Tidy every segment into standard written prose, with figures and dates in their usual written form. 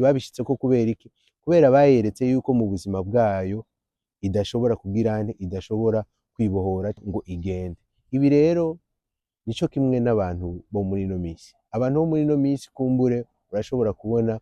babishitseko kubera iki? Kubera bayeretse yuko mu buzima bwayo idashobora kugira nte, idashobora kwibohora ngo igende. Ibi rero nico kimwe n'abantu bo muri ino misi. Abantu bo muri ino misi kumbure urashobora kubona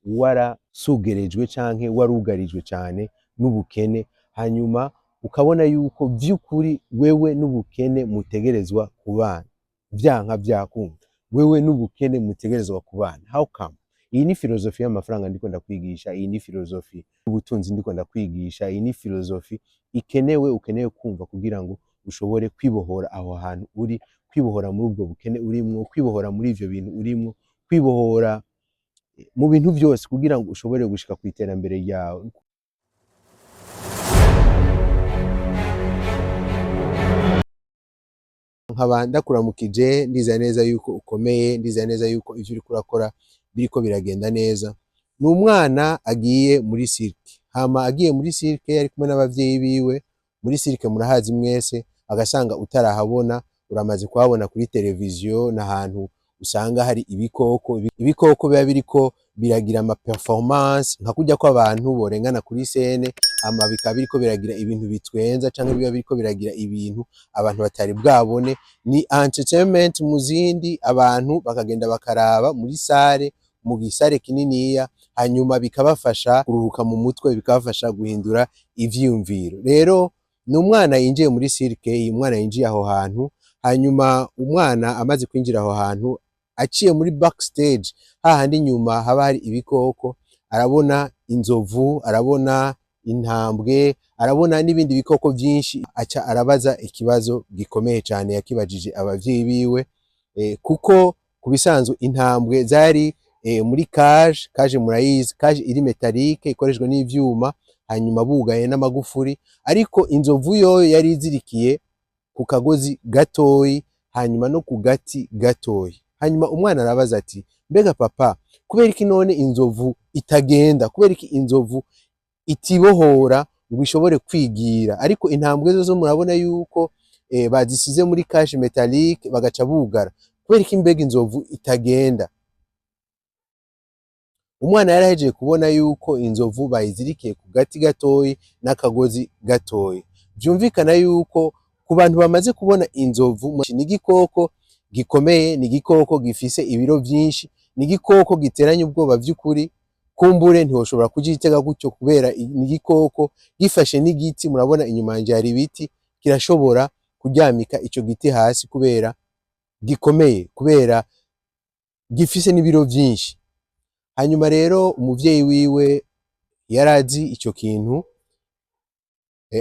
warasugerejwe canke warugarijwe cane n'ubukene, hanyuma ukabona yuko vy'ukuri wewe n'ubukene mutegerezwa kubana, vyanka vyakunda, wewe n'ubukene mutegerezwa kubana. How come? Iyi ni filozofi y'amafaranga ndiko ndakwigisha, iyi ni filozofi y'ubutunzi ndiko ndakwigisha, iyi ni filozofi ukeneye kumva kugira ngo ushobore kwibohora aho hantu uri, kwibohora muri ubwo bukene urimwo, kwibohora muri ivyo bintu urimwo, kwibohora mu bintu vyose kugira ngo ushobore gushika kw'iterambere ryawe. Nkaba ndakuramukije ndizera neza yuko ukomeye, ndizera neza yuko ivyo uriko urakora biriko biragenda neza. Ni umwana agiye muri cirque, hama agiye muri cirque ari kumwe n'abavyeyi biwe. Muri cirque murahazi mwese, agasanga utarahabona uramaze kuhabona kuri televiziyo, n'ahantu usanga hari ibikoko biba biriko biragira ama performance nka kurya ko abantu borengana kuri scene, ama bikaba biriko biragira ibintu bitwenza canke biba biriko biragira ibintu abantu batari bwabone. Ni entertainment muzindi, abantu bakagenda bakaraba muri sare, mu gisare kininiya, hanyuma bikabafasha kuruhuka mu mutwe, bikabafasha guhindura ivyiyumviro. Rero ni umwana yinjiye muri cirque, uyu mwana yinjiye aho hantu, hanyuma umwana amaze kwinjira aho hantu aciye muri backstage, hahandi inyuma haba hari ibikoko, arabona inzovu, arabona intambwe, arabona n'ibindi bikoko vyinshi. Aca arabaza ikibazo gikomeye cane yakibajije abavyeyi biwe, kuko kubisanzwe intambwe zari muri cage murayizi, cage iri metallique ikoreshwa n'ivyuma, hanyuma bugaye n'amagufuri, ariko inzovu yoyo yari izirikiye ku kagozi gatoyi, hanyuma no ku gati gatoyi. Hanyuma umwana arabaza ati, mbega papa, kubera iki none inzovu itagenda, kubera iki inzovu itibohora ngo ishobore kwigira, ariko intambwe zo murabona yuko bazisize muri cage metallique bagaca bugara, kubera iki mbega inzovu itagenda? Umwana yarahejeje kubona yuko inzovu bayizirikiye ku gati gatoyi n'akagozi gatoyi. Vyumvikana yuko ku bantu bamaze kubona inzovu, ni igikoko gikomeye, ni igikoko gifise ibiro vyinshi, ni igikoko giteranya ubwoba vy'ukuri. Kumbure ntiwoshobora kugitega gutyo kubera ni igikoko gifashe n'igiti, murabona inyuma yanje hari ibiti, kirashobora kuryamika ico giti hasi kubera gikomeye, kubera gifise n'ibiro vyinshi. Hanyuma rero umuvyeyi wiwe yarazi ico kintu,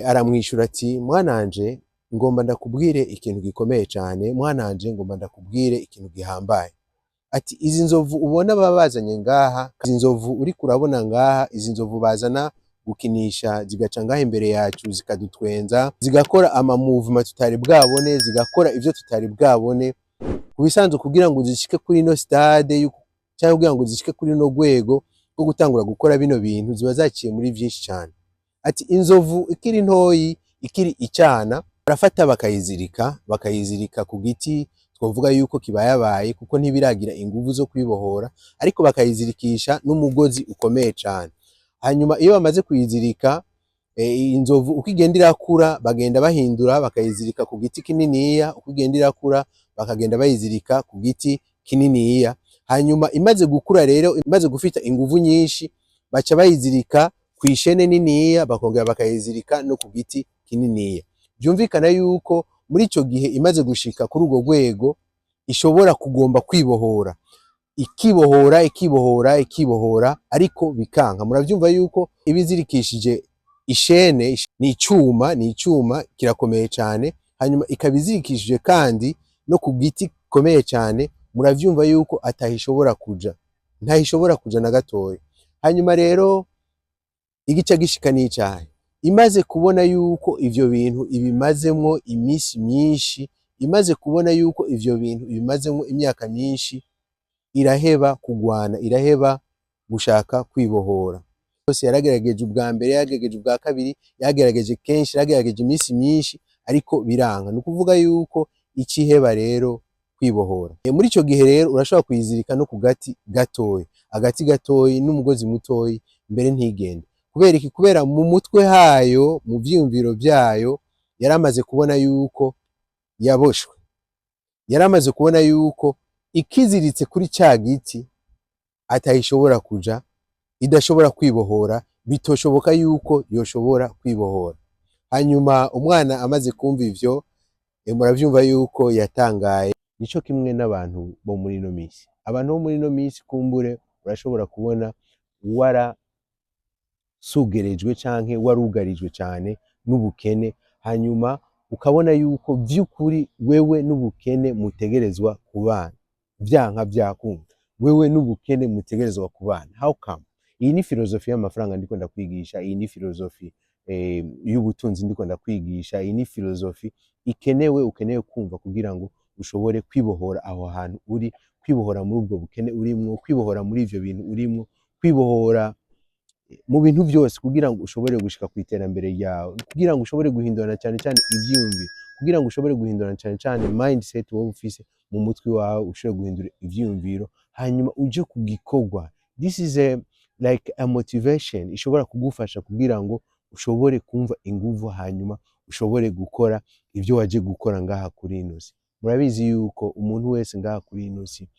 aramwishura ati, mwananje ngomba ndakubwire ikintu gikomeye cane, mwananje ngomba ndakubwire ikintu gihambaye. Ati, izi nzovu ubona baba bazanye ngaha, izi nzovu uriko urabona ngaha, izi nzovu bazana gukinisha, zigaca ngaha imbere yacu zikadutwenza, zigakora ama movement tutari bwabone, zigakora ivyo tutari bwabone. Kubisanzwe kugira ngo zishike kuri ino stade cyangwa kugira ngo zishike kuri no rwego rwo gutangura gukora bino bintu, ziba zaciye muri vyinshi cane. Ati, inzovu ikiri ntoyi, ikiri icana, barafata bakayizirika ku giti twovuga yuko kibayabaye, kuko ntibiragira inguvu zo kwibohora, ariko bakayizirikisha n'umugozi ukomeye cane. Hanyuma iyo bamaze kuyizirika, inzovu uko igenda irakura bagenda bahindura, bakayizirika ku giti kininiya, uko igenda irakura bakagenda bayizirika ku giti kininiya. Hanyuma imaze gukura rero, imaze gufita inguvu nyinshi, baca bayizirika kw'ishene niniya, bakongera bakayizirika no ku giti kininiya. Vyumvikana yuko muri ico gihe imaze gushika kuri urwo rwego, ishobora kugomba kwibohora, ikibohora, ariko bikanka. Muravyumva yuko ibizirikishije ishene ni icuma kirakomeye cane, hanyuma ikabizirikishije kandi no ku giti gikomeye cane. Muravyumva yuko atahishobora kuja na gatoya. Hanyuma rero igica gishika n'icahe, imaze kubona yuko ivyo bintu ibimazemwo imisi myinshi, imaze kubona yuko ivyo bintu ibimazemwo imyaka myinshi, iraheba kugwana, iraheba gushaka kwibohora. Yose yaragerageje ubwa mbere, yaragerageje ubwa kabiri, yaragerageje kenshi, yaragerageje imisi myinshi, ariko biranka. Nukuvuga yuko iciheba rero kwibohora. Muri ico gihe rero urashobora kuyizirika no ku gati gatoya, agati gatoyi n'umugozi mutoyi mbere ntigende. Kubera iki? Kubera mu mutwe hayo, mu vyiyumviro vyayo yaramaze kubona yuko yaboshwe, yaramaze kubona yuko ikiziritse kuri ca giti atayishobora kuja, idashobora kwibohora, bitoshoboka yuko yoshobora kwibohora. Hanyuma umwana amaze kumva ivyo, muravyumva yuko yatangaye. Nico kimwe n'abantu bo muri ino misi. Abantu bo muri ino misi kumbure urashobora kubona warasugerejwe canke warugarijwe cane n'ubukene, hanyuma ukabona yuko vy'ukuri wewe n'ubukene mutegerezwa kubana, vyanka vyakunda, wewe n'ubukene mutegerezwa kubana. How come? Iyi ni filozofi y'amafaranga ndiko ndakwigisha, iyi ni filozofi y'ubutunzi ndiko ndakwigisha, iyi ni filozofi ukeneye kumva kugira ngo ushobore kwibohora aho hantu uri, kwibohora muri ubwo bukene urimwo, kwibohora muri ivyo bintu urimwo, kwibohora mu bintu vyose kugira ngo ushobore gushika kw'iterambere ryawe, kugira ngo ushobore guhindurana cane cane ivyiyumviro, kugira ngo ushobore guhindurana cane cane mindset wowe ufise mu mutwe wawe, ushobore guhindura ivyiyumviro hanyuma uje ku gikorwa. This is like a motivation ishobora kugufasha kugira ngo ushobore kumva inguvu hanyuma ushobore gukora ivyo waje gukora ngaha kuri ino si. Murabizi yuko umuntu wese ngaha kuri ino si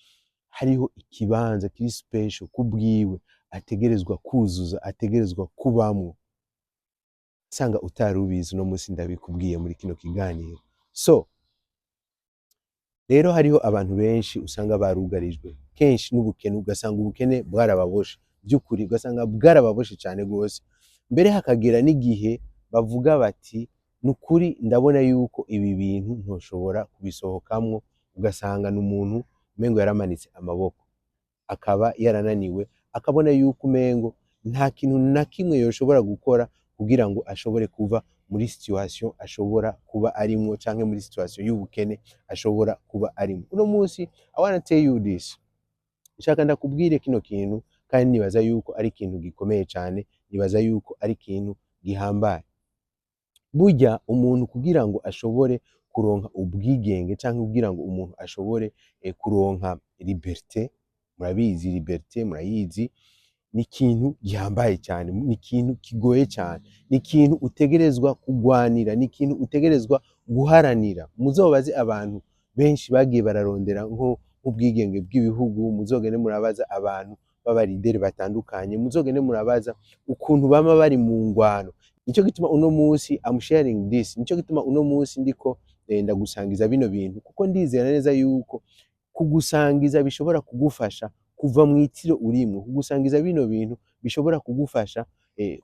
hariho ikibanza kiri special kubwiwe ategerezwa kuzuza, ategerezwa kubamwo. Sanga utarubizi no musi ndabikubwiye muri kino kiganiro. So rero hariho abantu benshi usanga barugarijwe kenshi n'ubukene, ugasanga ubukene bwarababoshe by'ukuri, ugasanga bwarababoshe cyane gose, mbere hakagera n'igihe bavuga bati nukuri ndabona yuko ibi bintu ntoshobora kubisohokamwo, ugasanga n'umuntu umengo yaramanitse amaboko, akaba yarananiwe, akabona yuko umengo nta kintu na kimwe yoshobora gukora kugira ngo ashobore kuva muri situation ashobora kuba arimwo canke muri situation y'ubukene ashobora kuba arimwo. Uno musi I wanna tell you this, nshaka ndakubwire kino kintu kandi nibaza yuko ari ikintu gikomeye cane, nibaza yuko ari ikintu gihambaye. Burya umuntu kugira ngo ashobore kuronka ubwigenge canke kugira ngo umuntu ashobore kuronka liberté, murabizi liberté murayizi, ni ikintu gihambaye cyane, ni ikintu kigoye cyane, ni ikintu utegerezwa kugwanira, ni ikintu utegerezwa guharanira. Muzobaze abantu benshi bagiye bararondera nk'ubwigenge bw'ibihugu, muzogende murabaza abantu b'abarideri batandukanye, muzogende murabaza ukuntu bama bari mu ngwano. Nico gituma uno musi I'm sharing this, nico gituma uno musi ndiko ndagusangiza bino bintu, kuko ndizera neza yuko kugusangiza bishobora kugufasha kuva mu itiro urimwo, kugusangiza bino bintu bishobora kugufasha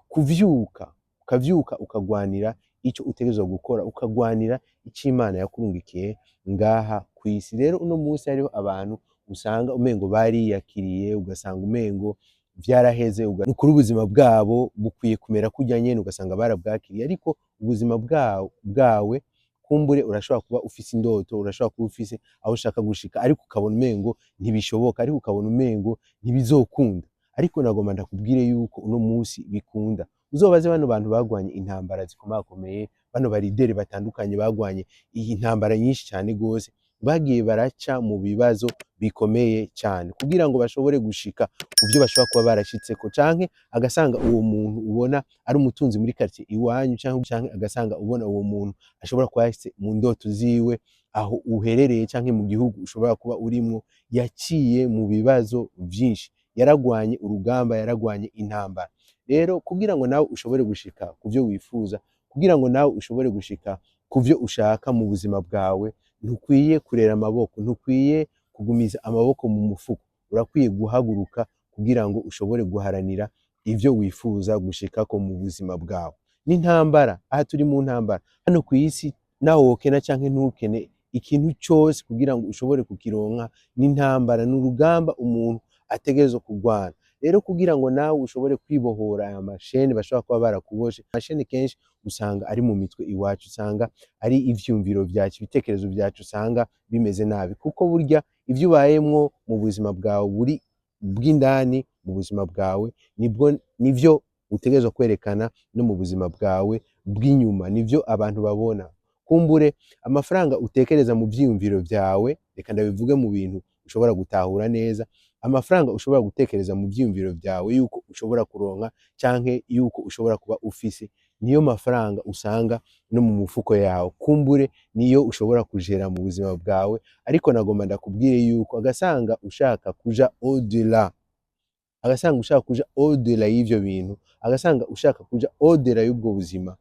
kuvyuka, ukavyuka ukagwanira ico utegerezwa gukora, ukagwanira ico Imana yakurungikiye ngaha kw'isi. Rero uno musi hariho abantu usanga umengo bariyakiriye, ugasanga umengo vyaraheze, nukuri ubuzima bwabo bukwiye kumera kurya nyene, ugasanga barabwakiriye, ariko ubuzima bwawe kumbure urashobora kuba ufise indoto, urashobora kuba ufise aho ushaka gushika, ariko ukabona umengo ntibishoboka, ariko ukabona umengo ntibizokunda. Ariko nagomba ndakubwire yuko uno musi bikunda. Uzobaze bano bantu bagwanye intambara zikomakomeye, bano barideri batandukanye bagwanye iyi ntambara nyinshi cyane gose, bagiye baraca mu bibazo bikomeye cyane kugira ngo bashobore gushika kuvyo bashobora kuba barashitseko, canke agasanga uwo muntu ubona ari umutunzi muri quartier iwanyu, canke agasanga ubona uwo muntu ashobora kuba yashitse mu ndoto ziwe aho uherereye canke mu gihugu ushobora kuba urimwo, yaciye mu bibazo vyinshi, yaragwanye urugamba, yaragwanye intambara. Rero kugira ngo nawe ushobore gushika kuvyo wifuza, kugira ngo nawe ushobore gushika kuvyo ushaka mu buzima bwawe, ntukwiye kurera amaboko, ntukwiye kugumiza amaboko mu mufuko, urakwiye guhaguruka kugira ngo ushobore guharanira ivyo wifuza gushikako mu buzima bwawe. N'intambara, aha turi mu ntambara hano kw'isi, naho wokena canke ntukene, ikintu cose kugira ngo ushobore kukironka n'intambara, n'urugamba umuntu ategerezwa kugwana. Rero kugira ngo nawe ushobore kwibohora aya mashene bashobora kuba barakuboshe, mashene kenshi usanga ari mu mitwe iwacu, usanga ari ivyumviro vyacu, ibitekerezo vyacu usanga bimeze nabi, kuko burya ivyo ubayemwo mu buzima bwawe buri bw'indani, mu buzima bwawe nivyo utegerezwa kwerekana no mu buzima bwawe bw'inyuma, nivyo abantu babona. Kumbure amafaranga utekereza mu vyiyumviro vyawe, reka ndabivuge mu bintu ushobora gutahura neza, amafaranga ushobora gutekereza mu vyiyumviro vyawe yuko ushobora kuronka canke yuko ushobora kuba ufise, niyo mafaranga usanga no mu mufuko yawe, kumbure niyo ushobora kujera mu buzima bwawe. Ariko nagomba ndakubwire yuko agasanga ushaka kuja au-delà, agasanga ushaka kuja au-delà y'ivyo bintu, agasanga ushaka kuja au-delà y'ubwo buzima,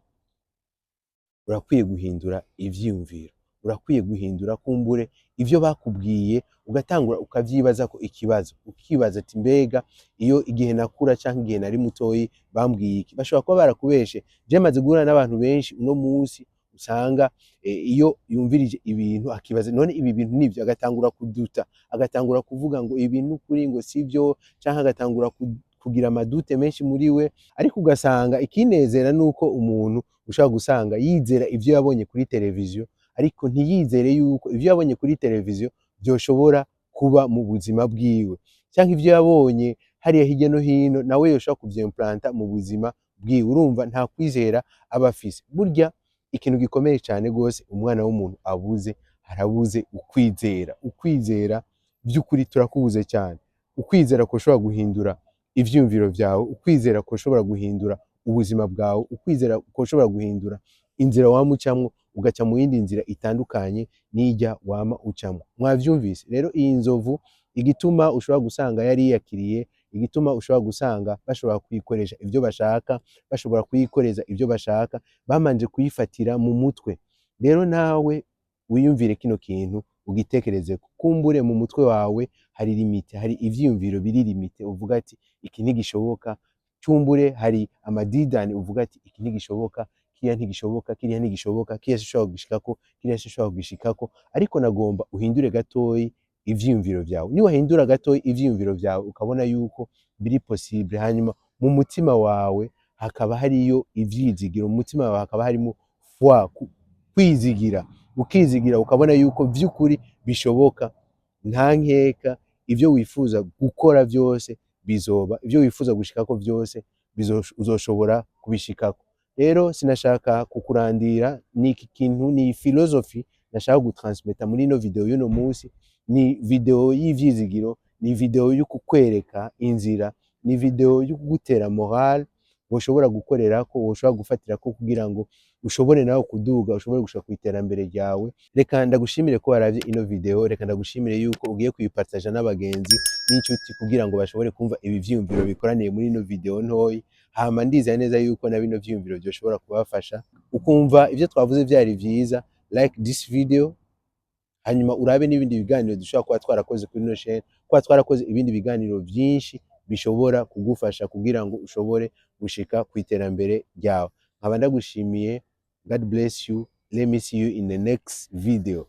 urakwiye guhindura ivyiyumviro, urakwiye guhindura kumbure ivyo bakubwiye, ugatangura ukavyibazako ikibazo, ukibaza ati mbega iyo igihe nakura canke igihe nari mutoyi bambwiye iki? Bashobora kuba barakubeshe. Je maze guhura n'abantu benshi uno munsi usanga iyo yumvirije ibintu akibaza none ibi bintu nivyo, agatangura kuduta, agatangura kuvuga ngo ibi n'ukuri ngo sivyo, canke agatangura kugira amadute menshi muri we. Ariko ugasanga ikinezera nuko umuntu ushobora gusanga yizera ivyo yabonye kuri televiziyo, ariko ntiyizere yuko ivyo yabonye kuri televiziyo vyoshobora kuba mu buzima bwiwe, canke ivyo yabonye hariya hirya no hino nawe yoshobora kuvyimplanta mu buzima bwiwe. Urumva nta kwizera aba afise. Burya ikintu gikomeye cane gose umwana w'umuntu abuze, arabuze ukwizera. Ukwizera vy'ukuri turakubuze cyane. Ukwizera ko ushobora guhindura ivyiyumviro vyawe, ukwizera ko ushobora guhindura ubuzima bwawe, ukwizera ko ushobora guhindura inzira wama ucamwo ugaca mu yindi nzira itandukanye n'irya wama ucamwo. Mwavyumvise rero, iyi nzovu igituma ushobora gusanga yari yiyakiriye, igituma ushobora gusanga bashobora kuyikoresha ivyo bashaka, bashobora kuyikoreza ivyo bashaka, bamanje kuyifatira mu mutwe. Rero nawe wiyumvire kino kintu ugitekerezeko, kumbure mu mutwe wawe hari limite, hari ivyiyumviro biri limite, uvuga ati iki ntigishoboka, cumbure hari amadidani uvuga ati iki ntigishoboka, kiriya ntigishoboka, kiriya ntigishoboka, kiriya sinshobora kugishikako, kiriya sinshobora kugishikako. Ariko nagomba uhindure gatoyi ivyiyumviro vyawe. Niwahindura gatoyi ivyiyumviro vyawe ukabona yuko biri possible, hanyuma mu mutima wawe hakaba hariyo ivyizigiro, mu mutima wawe hakaba harimo foi, kwizigira, ukizigira ukabona yuko vy'ukuri bishoboka, nta nkeka, ivyo wifuza gukora vyose bizoba, ivyo wifuza gushikako vyose uzoshobora kubishikako. Rero sinashaka kukurandira, niki kintu ni philosophy nashaka gutransmeta muri ino video y'uno munsi. Ni video y'ivyizigiro, ni video yo kukwereka inzira, ni video yo kugutera moral woshobora gukorerako, woshobora gufatirako kugira ngo ushobore nawe kuduga, ushobore gushika kw'iterambere ryawe. Reka ndagushimire ko waravye ino video, reka ndagushimire yuko ugiye kuyipartaja n'abagenzi n'inshuti kugira ngo bashobore kumva ibi vyiyumviro bikoraniye muri ino video ntoyi. Hama ndizera neza yuko na bino vyiyumviro vyoshobora kubafasha, ukumva ivyo twavuze vyari vyiza. Like this video, hanyuma urabe n'ibindi biganiro dushobora kuba twarakoze kuri ino chaîne, kuba twarakoze ibindi biganiro vyinshi bishobora kugufasha kugira ngo ushobore gushika kw'iterambere ryawe. Nkaba ndagushimiye. God bless you. Let me see you in the next video.